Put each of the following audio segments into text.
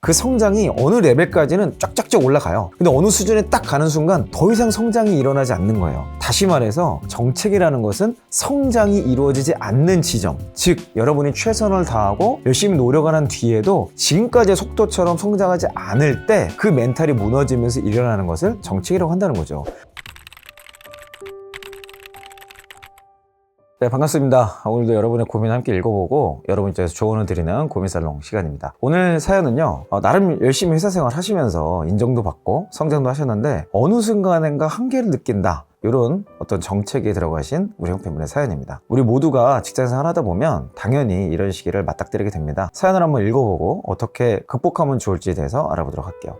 그 성장이 어느 레벨까지는 쫙쫙쫙 올라가요. 근데 어느 수준에 딱 가는 순간 더 이상 성장이 일어나지 않는 거예요. 다시 말해서 정책이라는 것은 성장이 이루어지지 않는 지점, 즉 여러분이 최선을 다하고 열심히 노력을 한 뒤에도 지금까지의 속도처럼 성장하지 않을 때 그 멘탈이 무너지면서 일어나는 것을 정책이라고 한다는 거죠. 네, 반갑습니다. 오늘도 여러분의 고민 함께 읽어보고 여러분 입장에서 조언을 드리는 고민살롱 시간입니다. 오늘 사연은요, 나름 열심히 회사 생활 하시면서 인정도 받고 성장도 하셨는데 어느 순간인가 한계를 느낀다, 이런 어떤 정책에 들어가신 우리 형편분의 사연입니다. 우리 모두가 직장생활 하다 보면 당연히 이런 시기를 맞닥뜨리게 됩니다. 사연을 한번 읽어보고 어떻게 극복하면 좋을지에 대해서 알아보도록 할게요.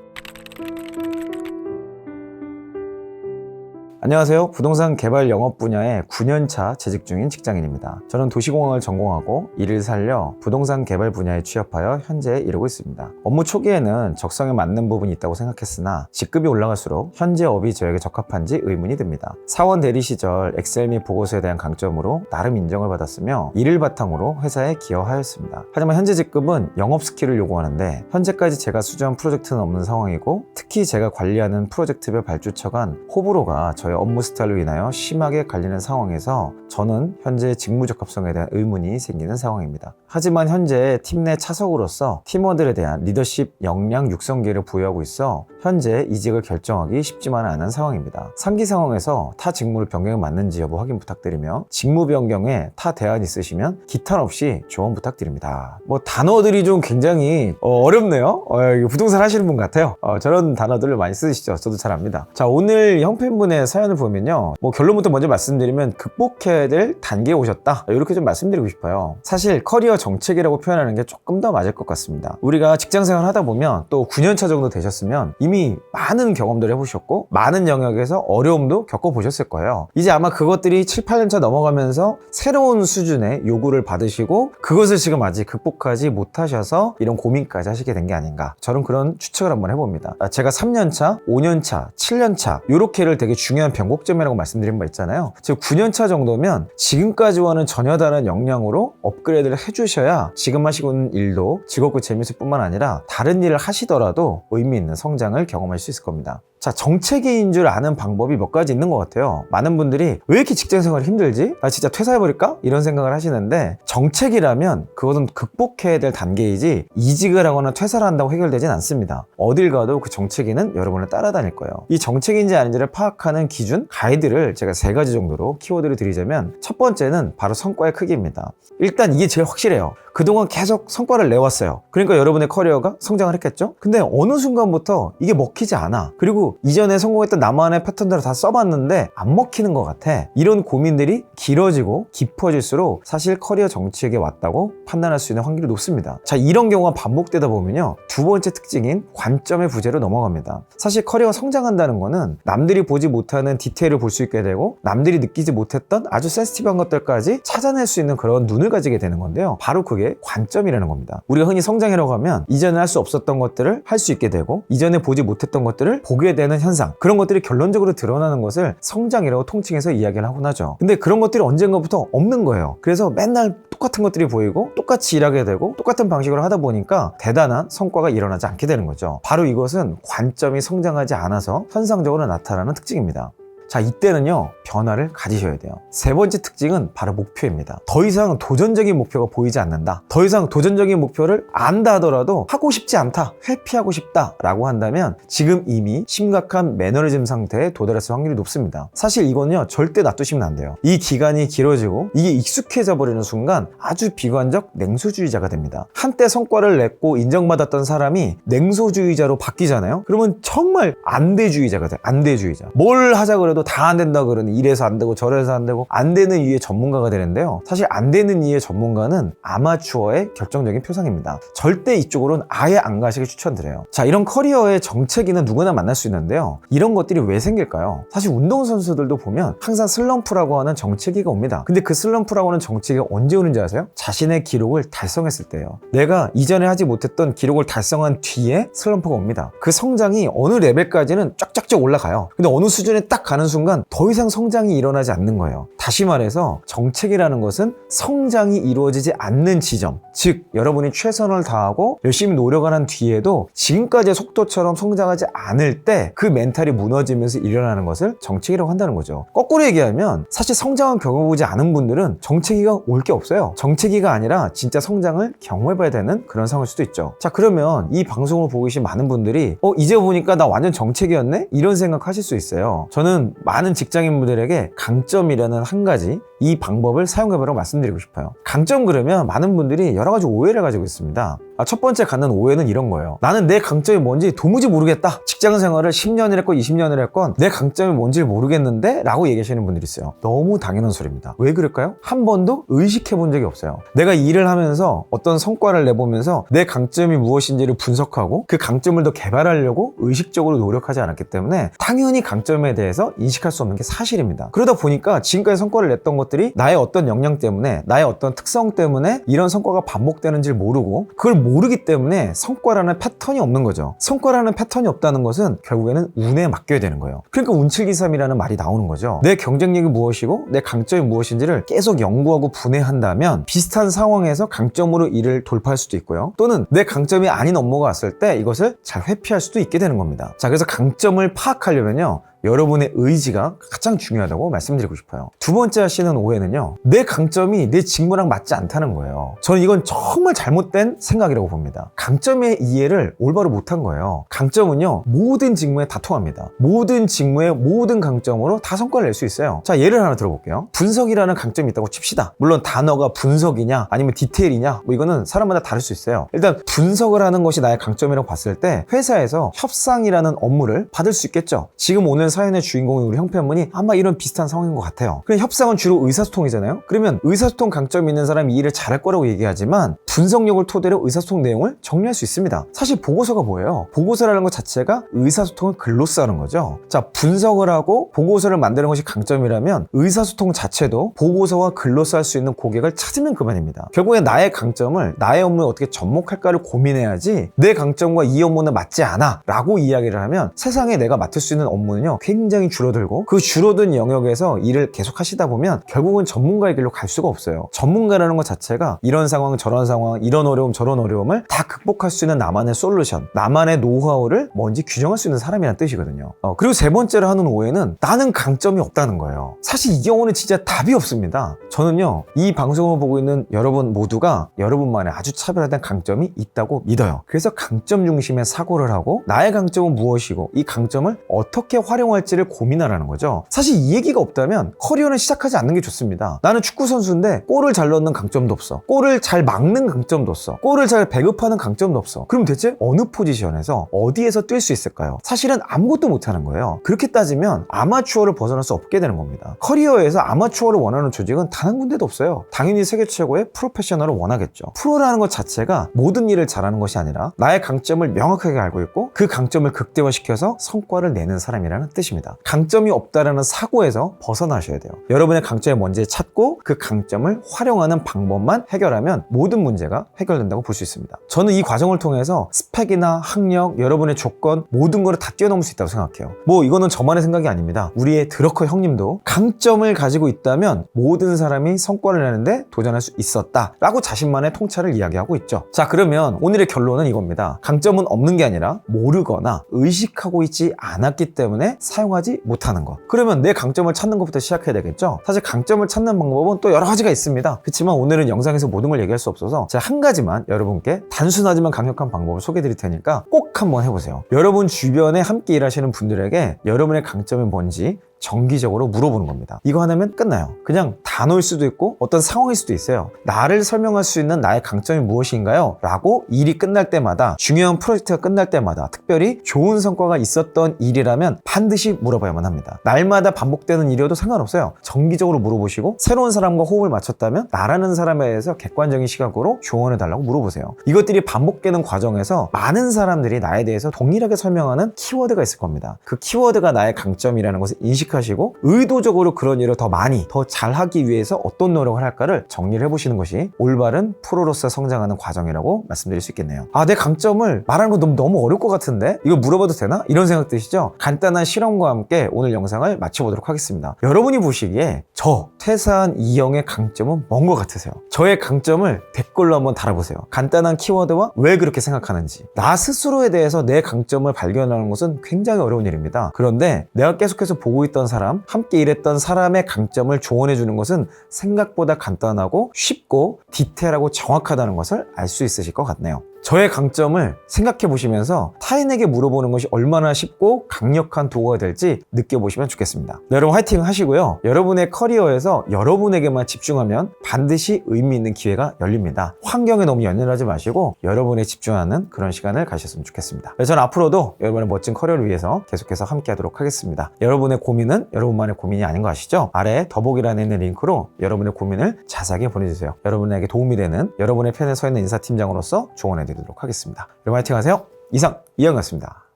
안녕하세요. 부동산 개발 영업 분야에 9년차 재직 중인 직장인입니다. 저는 도시공학을 전공하고 이를 살려 부동산 개발 분야에 취업하여 현재 이루고 있습니다. 업무 초기에는 적성에 맞는 부분이 있다고 생각했으나 직급이 올라갈수록 현재 업이 저에게 적합한지 의문이 듭니다. 사원 대리 시절 엑셀 및 보고서에 대한 강점으로 나름 인정을 받았으며 이를 바탕으로 회사에 기여하였습니다. 하지만 현재 직급은 영업 스킬을 요구하는데 현재까지 제가 수주한 프로젝트는 없는 상황이고 특히 제가 관리하는 프로젝트별 발주처간 호불호가 저의 업무 스타일로 인하여 심하게 갈리는 상황에서 저는 현재 직무 적합성에 대한 의문이 생기는 상황입니다. 하지만 현재 팀 내 차석으로서 팀원들에 대한 리더십 역량 육성 기회를 부여하고 있어 현재 이직을 결정하기 쉽지만은 않은 상황입니다. 상기 상황에서 타 직무를 변경에 맞는지 여부 확인 부탁드리며 직무 변경에 타 대안 있으시면 기탄 없이 조언 부탁드립니다. 단어들이 좀 굉장히 어렵네요. 부동산 하시는 분 같아요. 저런 단어들을 많이 쓰시죠. 저도 잘 압니다. 자, 오늘 형편분의 사연을 보면요, 결론부터 먼저 말씀드리면 극복해야 될 단계에 오셨다, 이렇게 좀 말씀드리고 싶어요. 사실 커리어 정책이라고 표현하는 게 조금 더 맞을 것 같습니다. 우리가 직장생활 하다 보면 또 9년차 정도 되셨으면 이미 많은 경험들을 해보셨고 많은 영역에서 어려움도 겪어보셨을 거예요. 이제 아마 그것들이 7, 8년차 넘어가면서 새로운 수준의 요구를 받으시고 그것을 지금 아직 극복하지 못하셔서 이런 고민까지 하시게 된 게 아닌가, 저는 그런 추측을 한번 해봅니다. 제가 3년차, 5년차, 7년차 요렇게를 되게 중요한 변곡점이라고 말씀드린 바 있잖아요. 즉 9년차 정도면 지금까지와는 전혀 다른 역량으로 업그레이드를 해주셔야 지금 하시고 있는 일도 즐겁고 재밌을 뿐만 아니라 다른 일을 하시더라도 의미 있는 성장을 경험할 수 있을 겁니다. 자, 정책인 줄 아는 방법이 몇 가지 있는 것 같아요. 많은 분들이 왜 이렇게 직장생활이 힘들지? 나 진짜 퇴사해버릴까? 이런 생각을 하시는데 정책이라면 그것은 극복해야 될 단계이지 이직을 하거나 퇴사를 한다고 해결되진 않습니다. 어딜 가도 그 정책인은 여러분을 따라다닐 거예요. 이 정책인지 아닌지를 파악하는 기준, 가이드를 제가 3가지 정도로 키워드를 드리자면 첫 번째는 바로 성과의 크기입니다. 일단 이게 제일 확실해요. 그동안 계속 성과를 내왔어요. 그러니까 여러분의 커리어가 성장을 했겠죠? 근데 어느 순간부터 이게 먹히지 않아. 그리고 이전에 성공했던 나만의 패턴들을 다 써봤는데 안 먹히는 것 같아. 이런 고민들이 길어지고 깊어질수록 사실 커리어 정책에 왔다고 판단할 수 있는 확률이 높습니다. 자, 이런 경우가 반복되다 보면요, 두 번째 특징인 관점의 부재로 넘어갑니다. 사실 커리어가 성장한다는 거는 남들이 보지 못하는 디테일을 볼 수 있게 되고 남들이 느끼지 못했던 아주 센시티브한 것들까지 찾아낼 수 있는 그런 눈을 가지게 되는 건데요, 바로 그게 관점이라는 겁니다. 우리가 흔히 성장이라고 하면 이전에 할 수 없었던 것들을 할 수 있게 되고 이전에 보지 못했던 것들을 보게 되는 현상, 그런 것들이 결론적으로 드러나는 것을 성장이라고 통칭해서 이야기를 하곤 하죠. 근데 그런 것들이 언젠가부터 없는 거예요. 그래서 맨날 똑같은 것들이 보이고 똑같이 일하게 되고 똑같은 방식으로 하다 보니까 대단한 성과가 일어나지 않게 되는 거죠. 바로 이것은 관점이 성장하지 않아서 현상적으로 나타나는 특징입니다. 자, 이때는요, 변화를 가지셔야 돼요. 3번째 특징은 바로 목표입니다. 더 이상 도전적인 목표가 보이지 않는다. 더 이상 도전적인 목표를 안다 하더라도 하고 싶지 않다, 회피하고 싶다 라고 한다면 지금 이미 심각한 매너리즘 상태에 도달했을 확률이 높습니다. 사실 이거는요, 절대 놔두시면 안 돼요. 이 기간이 길어지고 이게 익숙해져 버리는 순간 아주 비관적 냉소주의자가 됩니다. 한때 성과를 냈고 인정받았던 사람이 냉소주의자로 바뀌잖아요. 그러면 정말 안대주의자가 돼요. 안대주의자. 뭘 하자 그래도 다 안 된다 그러니 이래서 안 되고 저래서 안 되고 안 되는 이유의 전문가가 되는데요, 사실 안 되는 이유의 전문가는 아마추어의 결정적인 표상입니다. 절대 이쪽으로는 아예 안 가시길 추천드려요. 자, 이런 커리어의 정체기는 누구나 만날 수 있는데요, 이런 것들이 왜 생길까요? 사실 운동선수들도 보면 항상 슬럼프라고 하는 정체기가 옵니다. 근데 그 슬럼프라고 하는 정체기가 언제 오는지 아세요? 자신의 기록을 달성했을 때예요. 내가 이전에 하지 못했던 기록을 달성한 뒤에 슬럼프가 옵니다. 그 성장이 어느 레벨까지는 쫙쫙쫙 올라가요. 근데 어느 수준에 딱 가는 가는 순간 더 이상 성장이 일어나지 않는 거예요. 다시 말해서 정책이라는 것은 성장이 이루어지지 않는 지점, 즉 여러분이 최선을 다하고 열심히 노력을 한 뒤에도 지금까지의 속도처럼 성장하지 않을 때 그 멘탈이 무너지면서 일어나는 것을 정체기라고 한다는 거죠. 거꾸로 얘기하면 사실 성장을 경험해보지 않은 분들은 정체기가 올 게 없어요. 정체기가 아니라 진짜 성장을 경험해봐야 되는 그런 상황일 수도 있죠. 자, 그러면 이 방송을 보고 계신 많은 분들이 이제 보니까 나 완전 정체기였네? 이런 생각하실 수 있어요. 저는 많은 직장인분들에게 강점이라는 한 가지 이 방법을 사용해보라고 말씀드리고 싶어요. 강점 그러면 많은 분들이 여러 가지 오해를 가지고 있습니다. 첫 번째 갖는 오해는 이런 거예요. 나는 내 강점이 뭔지 도무지 모르겠다. 직장 생활을 10년을 했건 20년을 했건 내 강점이 뭔지를 모르겠는데 라고 얘기하시는 분들이 있어요. 너무 당연한 소리입니다. 왜 그럴까요? 한 번도 의식해 본 적이 없어요. 내가 일을 하면서 어떤 성과를 내보면서 내 강점이 무엇인지를 분석하고 그 강점을 더 개발하려고 의식적으로 노력하지 않았기 때문에 당연히 강점에 대해서 인식할 수 없는 게 사실입니다. 그러다 보니까 지금까지 성과를 냈던 것들이 나의 어떤 역량 때문에 나의 어떤 특성 때문에 이런 성과가 반복되는지를 모르고 그걸 모르기 때문에 성과라는 패턴이 없는 거죠. 성과라는 패턴이 없다는 것은 결국에는 운에 맡겨야 되는 거예요. 그러니까 운칠기삼이라는 말이 나오는 거죠. 내 경쟁력이 무엇이고 내 강점이 무엇인지를 계속 연구하고 분해한다면 비슷한 상황에서 강점으로 이를 돌파할 수도 있고요. 또는 내 강점이 아닌 업무가 왔을 때 이것을 잘 회피할 수도 있게 되는 겁니다. 자, 그래서 강점을 파악하려면요. 여러분의 의지가 가장 중요하다고 말씀드리고 싶어요. 두 번째 하시는 오해는요. 내 강점이 내 직무랑 맞지 않다는 거예요. 저는 이건 정말 잘못된 생각이라고 봅니다. 강점의 이해를 올바로 못한 거예요. 강점은요. 모든 직무에 다 통합니다. 모든 직무의 모든 강점으로 다 성과를 낼 수 있어요. 자, 예를 하나 들어볼게요. 분석이라는 강점이 있다고 칩시다. 물론 단어가 분석이냐 아니면 디테일이냐 이거는 사람마다 다를 수 있어요. 일단 분석을 하는 것이 나의 강점이라고 봤을 때 회사에서 협상이라는 업무를 받을 수 있겠죠. 지금 오늘 사연의 주인공이 우리 형편분이 아마 이런 비슷한 상황인 것 같아요. 그럼 협상은 주로 의사소통이잖아요. 그러면 의사소통 강점이 있는 사람이 이 일을 잘할 거라고 얘기하지만 분석력을 토대로 의사소통 내용을 정리할 수 있습니다. 사실 보고서가 뭐예요? 보고서라는 것 자체가 의사소통을 글로써 하는 거죠. 자, 분석을 하고 보고서를 만드는 것이 강점이라면 의사소통 자체도 보고서와 글로써 할 수 있는 고객을 찾으면 그만입니다. 결국에 나의 강점을 나의 업무에 어떻게 접목할까를 고민해야지 내 강점과 이 업무는 맞지 않아 라고 이야기를 하면 세상에 내가 맡을 수 있는 업무는요 굉장히 줄어들고 그 줄어든 영역에서 일을 계속 하시다 보면 결국은 전문가의 길로 갈 수가 없어요. 전문가라는 것 자체가 이런 상황 저런 상황 이런 어려움 저런 어려움을 다 극복할 수 있는 나만의 솔루션 나만의 노하우를 뭔지 규정할 수 있는 사람이라는 뜻이거든요. 그리고 세 번째로 하는 오해는 나는 강점이 없다는 거예요. 사실 이 경우는 진짜 답이 없습니다. 저는요 이 방송을 보고 있는 여러분 모두가 여러분만의 아주 차별화된 강점이 있다고 믿어요. 그래서 강점 중심의 사고를 하고 나의 강점은 무엇이고 이 강점을 어떻게 활용할지를 고민하라는 거죠. 사실 이 얘기가 없다면 커리어는 시작하지 않는 게 좋습니다. 나는 축구 선수인데 골을 잘 넣는 강점도 없어. 골을 잘 막는 강점도 없어. 골을 잘 배급하는 강점도 없어. 그럼 대체 어느 포지션에서 어디에서 뛸 수 있을까요? 사실은 아무것도 못하는 거예요. 그렇게 따지면 아마추어를 벗어날 수 없게 되는 겁니다. 커리어에서 아마추어를 원하는 조직은 단 한 군데도 없어요. 당연히 세계 최고의 프로페셔널을 원하겠죠. 프로라는 것 자체가 모든 일을 잘하는 것이 아니라 나의 강점을 명확하게 알고 있고 그 강점을 극대화시켜서 성과를 내는 사람이라는 뜻입니다. 강점이 없다라는 사고에서 벗어나셔야 돼요. 여러분의 강점이 뭔지 찾고 그 강점을 활용하는 방법만 해결하면 모든 문제가 해결된다고 볼 수 있습니다. 저는 이 과정을 통해서 스펙이나 학력, 여러분의 조건 모든 거를 다 뛰어넘을 수 있다고 생각해요. 뭐 이거는 저만의 생각이 아닙니다. 우리의 드러커 형님도 강점을 가지고 있다면 모든 사람이 성과를 내는데 도전할 수 있었다 라고 자신만의 통찰을 이야기하고 있죠. 자, 그러면 오늘의 결론은 이겁니다. 강점은 없는 게 아니라 모르거나 의식하고 있지 않았기 때문에 사용하지 못하는 것. 그러면 내 강점을 찾는 것부터 시작해야 되겠죠. 사실 강점을 찾는 방법은 또 여러 가지가 있습니다. 그렇지만 오늘은 영상에서 모든 걸 얘기할 수 없어서 제가 한 가지만 여러분께 단순하지만 강력한 방법을 소개해 드릴 테니까 꼭 한번 해보세요. 여러분 주변에 함께 일하시는 분들에게 여러분의 강점이 뭔지 정기적으로 물어보는 겁니다. 이거 하나면 끝나요. 그냥 단어일 수도 있고 어떤 상황일 수도 있어요. 나를 설명할 수 있는 나의 강점이 무엇인가요? 라고 일이 끝날 때마다 중요한 프로젝트가 끝날 때마다 특별히 좋은 성과가 있었던 일이라면 반드시 물어봐야만 합니다. 날마다 반복되는 일이어도 상관없어요. 정기적으로 물어보시고 새로운 사람과 호흡을 맞췄다면 나라는 사람에 대해서 객관적인 시각으로 조언해달라고 물어보세요. 이것들이 반복되는 과정에서 많은 사람들이 나에 대해서 동일하게 설명하는 키워드가 있을 겁니다. 그 키워드가 나의 강점이라는 것을 인식 인식하시고 의도적으로 그런 일을 더 많이 더 잘하기 위해서 어떤 노력을 할까를 정리를 해보시는 것이 올바른 프로로서 성장하는 과정이라고 말씀드릴 수 있겠네요. 내 강점을 말하는 거 너무 어려울 것 같은데 이거 물어봐도 되나? 이런 생각 드시죠? 간단한 실험과 함께 오늘 영상을 마쳐보도록 하겠습니다. 여러분이 보시기에 저 퇴사한 이영의 강점은 뭔 것 같으세요? 저의 강점을 댓글로 한번 달아보세요. 간단한 키워드와 왜 그렇게 생각하는지. 나 스스로에 대해서 내 강점을 발견하는 것은 굉장히 어려운 일입니다. 그런데 내가 계속해서 보고 있던 사람, 함께 일했던 사람의 강점을 조언해 주는 것은 생각보다 간단하고 쉽고 디테일하고 정확하다는 것을 알 수 있으실 것 같네요. 저의 강점을 생각해 보시면서 타인에게 물어보는 것이 얼마나 쉽고 강력한 도구가 될지 느껴보시면 좋겠습니다. 여러분 화이팅 하시고요. 여러분의 커리어에서 여러분에게만 집중하면 반드시 의미 있는 기회가 열립니다. 환경에 너무 연연하지 마시고 여러분에 집중하는 그런 시간을 가셨으면 좋겠습니다. 저는 앞으로도 여러분의 멋진 커리어를 위해서 계속해서 함께 하도록 하겠습니다. 여러분의 고민은 여러분만의 고민이 아닌 거 아시죠? 아래 더보기란에 있는 링크로 여러분의 고민을 자세하게 보내주세요. 여러분에게 도움이 되는 여러분의 편에 서 있는 인사팀장으로서 조언해 드리도록 하겠습니다. 여러분 화이팅 하세요. 이상 이영이었습니다.